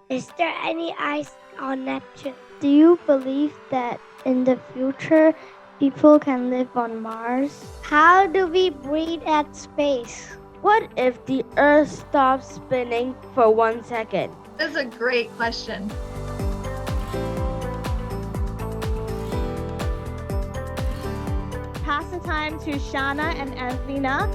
Is there any ice on Neptune? Do you believe that in the future people can live on Mars? How do we breathe at space? What if the Earth stops spinning for 1 second? That's a great question. Pass the time to Shana and Anthena.